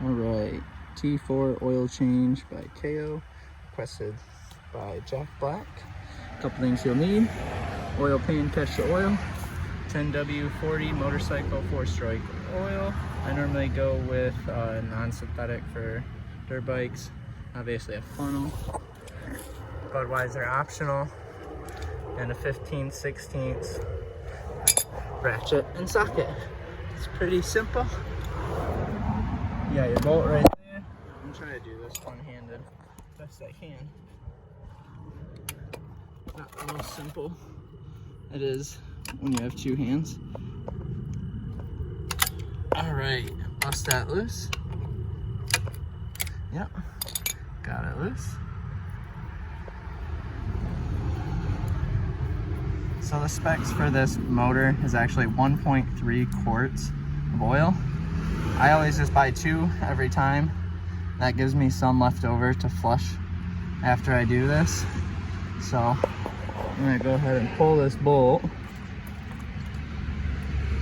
Alright, T4 Oil Change by Kayo, requested by Jack Black. A couple things you'll need: oil pan, catch the oil, 10W40 motorcycle 4-stroke oil. I normally go with non-synthetic for dirt bikes. Obviously a funnel, Budweiser optional, and a 15/16 ratchet and socket. It's pretty simple. You got your bolt right there. I'm trying to do this one-handed best I can. Not the most simple it is when you have two hands. Alright, bust that loose. Yep, got it loose. So the specs for this motor is actually 1.3 quarts of oil. I always just buy 2 every time. That gives me some left over to flush after I do this. So I'm gonna go ahead and pull this bolt.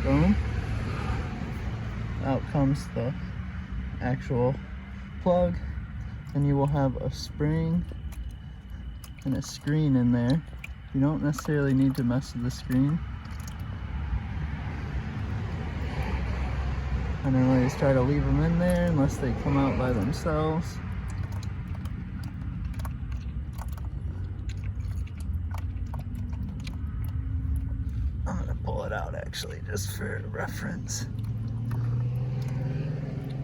Boom. Out comes the actual plug, and you will have a spring and a screen in there. You don't necessarily need to mess with the screen. I normally just try to leave them in there unless they come out by themselves. I'm gonna pull it out actually just for reference.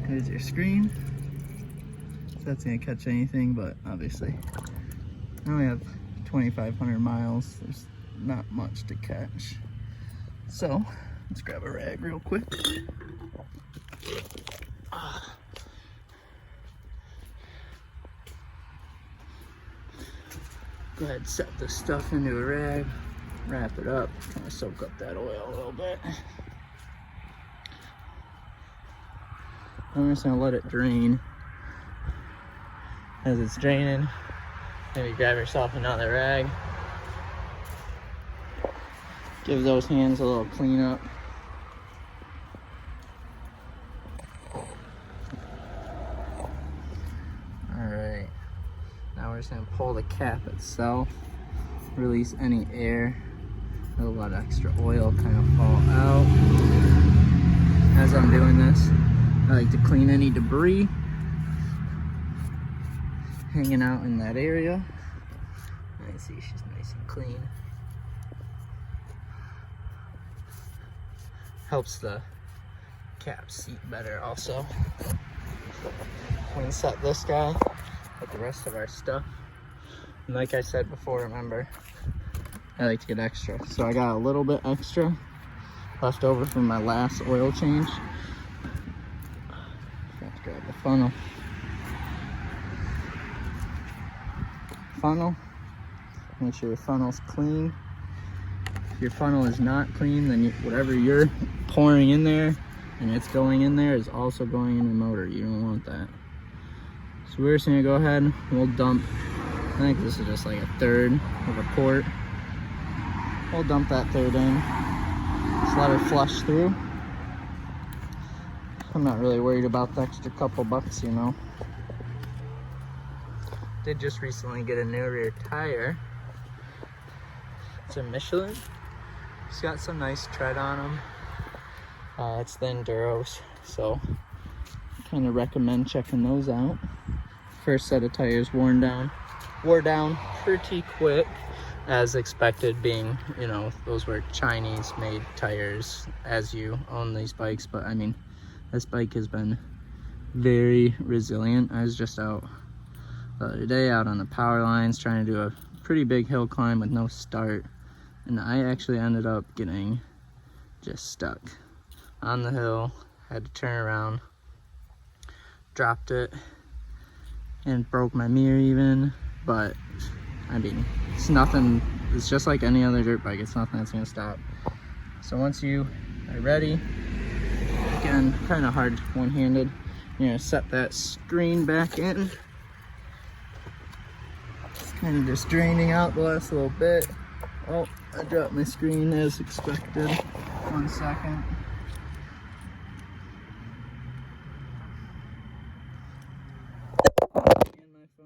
Here's your screen. So that's gonna catch anything, but obviously I only have 2,500 miles. There's not much to catch. So let's grab a rag real quick. Go ahead and set this stuff into a rag, wrap it up, kind of soak up that oil a little bit. I'm just gonna let it drain. As it's draining, maybe grab yourself another rag. Give those hands a little clean up. Alright, now we're just going to pull the cap itself, release any air, let a lot of extra oil kind of fall out. As I'm doing this, I like to clean any debris hanging out in that area. I see she's nice and clean. Helps the cap seat better also. We can set this guy with the rest of our stuff. And like I said before, remember, I like to get extra. So I got a little bit extra left over from my last oil change. Got to grab the funnel. Make sure your funnel's clean. If your funnel is not clean, then whatever you're pouring in there and it's going in there is also going in the motor. You don't want that. So we're just gonna go ahead, we'll dump, I think this is just like a third of a quart. We'll dump that third in. Just let her flush through. I'm not really worried about the extra couple bucks, you know. Did just recently get a new rear tire. It's a Michelin. It's got some nice tread on them. It's the Enduros, so I kind of recommend checking those out. First set of tires wore down pretty quick, as expected, being, you know, those were Chinese made tires as you own these bikes. But I mean, this bike has been very resilient. I was just out the other day out on the power lines trying to do a pretty big hill climb with no start, and I actually ended up getting just stuck on the hill. Had to turn around, dropped it, and broke my mirror even. But I mean, it's nothing. It's just like any other dirt bike. It's nothing that's gonna stop. So once you are ready, again, kind of hard one-handed, you're gonna set that screen back in. It's kind of just draining out the last little bit. Oh, I dropped my screen as expected. 1 second.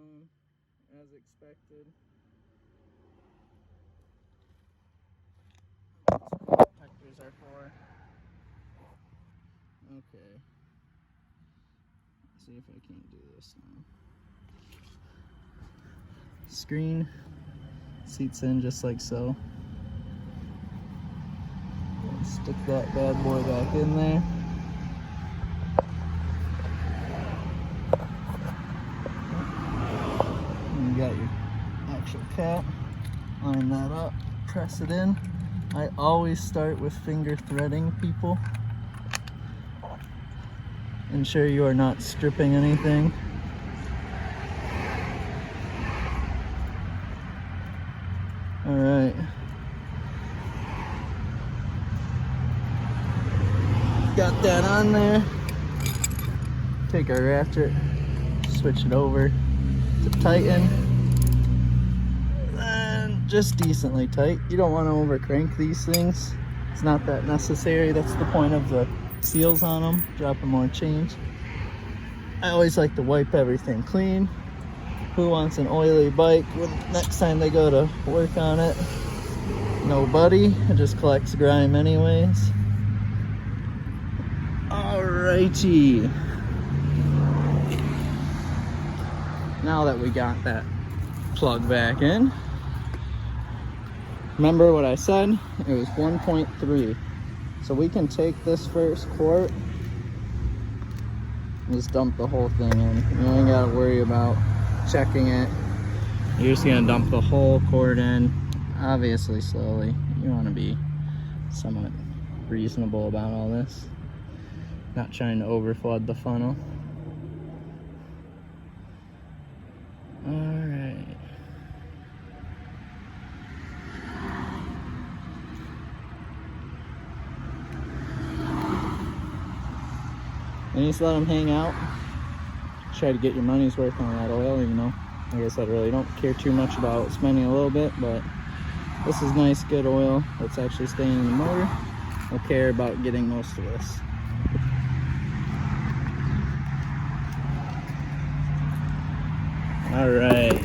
zone as expected. Protectors are for. Okay. Let's see if I can't do this now. Screen seats in just like so. Stick that bad boy back in there. And you got your actual cap. Line that up, press it in. I always start with finger threading, people. Ensure you are not stripping anything. All right. Got that on there. Take our ratchet, switch it over to tighten. And just decently tight. You don't want to over crank these things. It's not that necessary. That's the point of the seals on them. Dropping more change. I always like to wipe everything clean. Who wants an oily bike when next time they go to work on it? Nobody. It just collects grime anyways. Alrighty. Now that we got that plug back in, remember what I said? It was 1.3. So we can take this first quart and just dump the whole thing in. You ain't gotta worry about checking it. You're just gonna dump the whole quart in, obviously slowly. You wanna be somewhat reasonable about all this. Not trying to overflood the funnel. Alright. And just let them hang out. Try to get your money's worth on that oil, even though, like I said, I really don't care too much about spending a little bit, but this is nice, good oil that's actually staying in the motor. We'll care about getting most of this. Alright.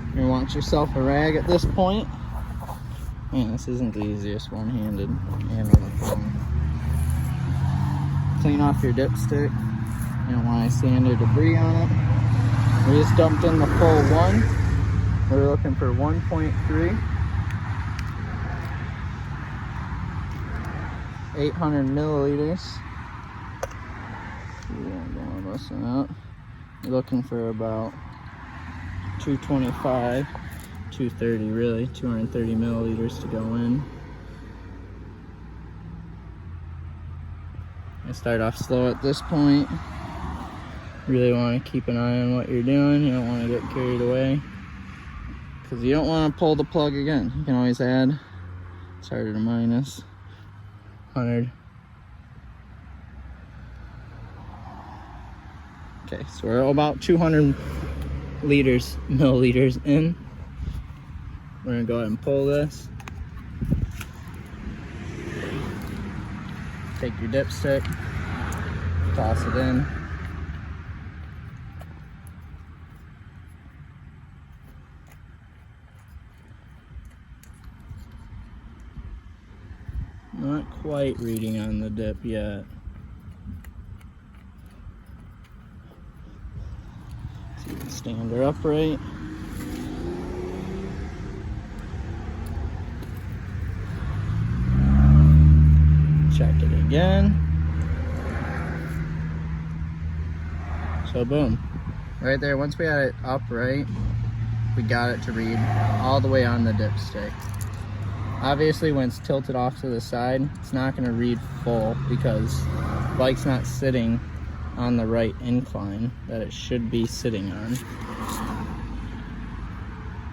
You're gonna want yourself a rag at this point. Man, this isn't the easiest one-handed handling thing. Clean off your dipstick. You don't want any sand or debris on it. We just dumped in the full one. We're looking for 1.3. 800 milliliters. We won't go on busting out. You're looking for about 225, 230 really, 230 milliliters to go in. I start off slow at this point. Really want to keep an eye on what you're doing. You don't want to get carried away, because you don't want to pull the plug again. You can always add. It's harder to minus 100. Okay, so we're about 200 milliliters in. We're gonna go ahead and pull this. Take your dipstick, toss it in. Not quite reading on the dip yet. So you can stand her upright. Check it again. So boom. Right there, once we had it upright, we got it to read all the way on the dipstick. Obviously, when it's tilted off to the side, it's not going to read full because the bike's not sitting on the right incline that it should be sitting on.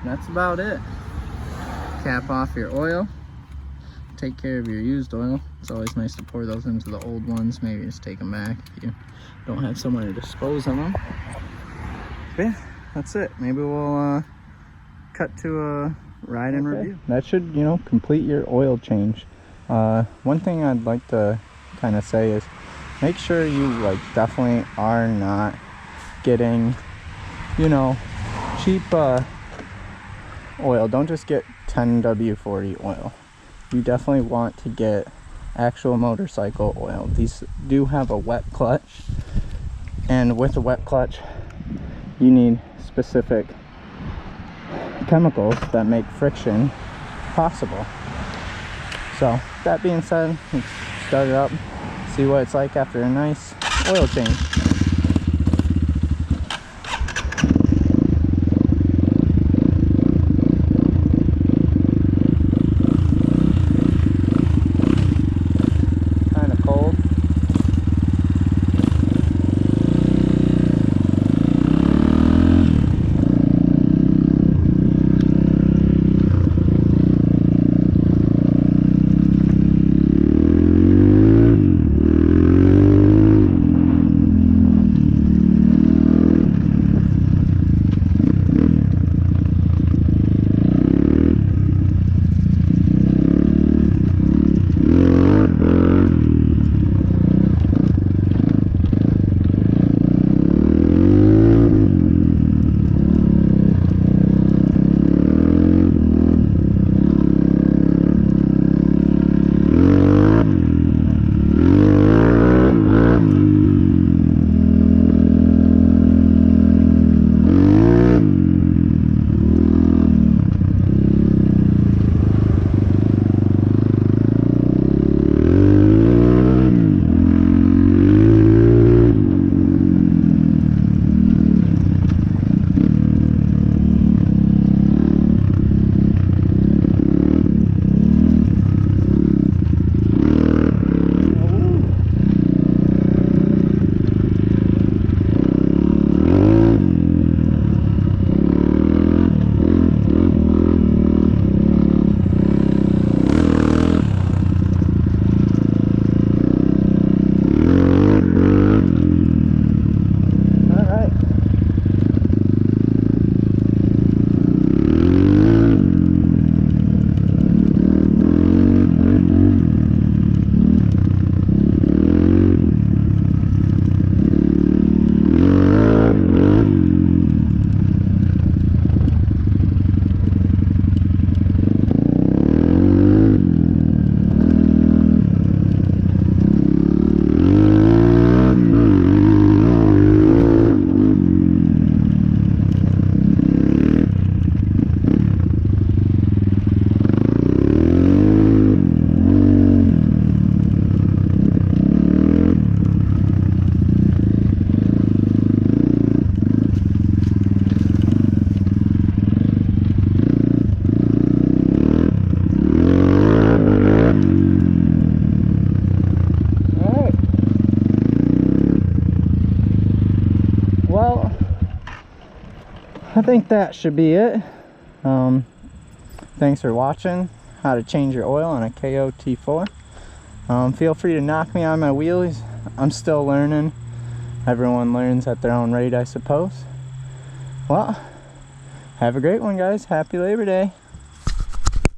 And that's about it. Cap off your oil. Take care of your used oil. It's always nice to pour those into the old ones. Maybe just take them back if you don't have somewhere to dispose of them. But yeah, that's it. Maybe we'll cut to a ride and review. That should, you know, complete your oil change. One thing I'd like to kind of say is make sure you like definitely are not getting, you know, cheap oil. Don't just get 10W40 oil. You definitely want to get actual motorcycle oil. These do have a wet clutch, and with a wet clutch you need specific chemicals that make friction possible. So that being said, let's start it up, see what it's like after a nice oil change. Kind of cold. Well, I think that should be it. Thanks for watching how to change your oil on a Kayo T4. Feel free to knock me on my wheelies. I'm still learning. Everyone learns at their own rate, I suppose. Well, have a great one, guys. Happy Labor Day.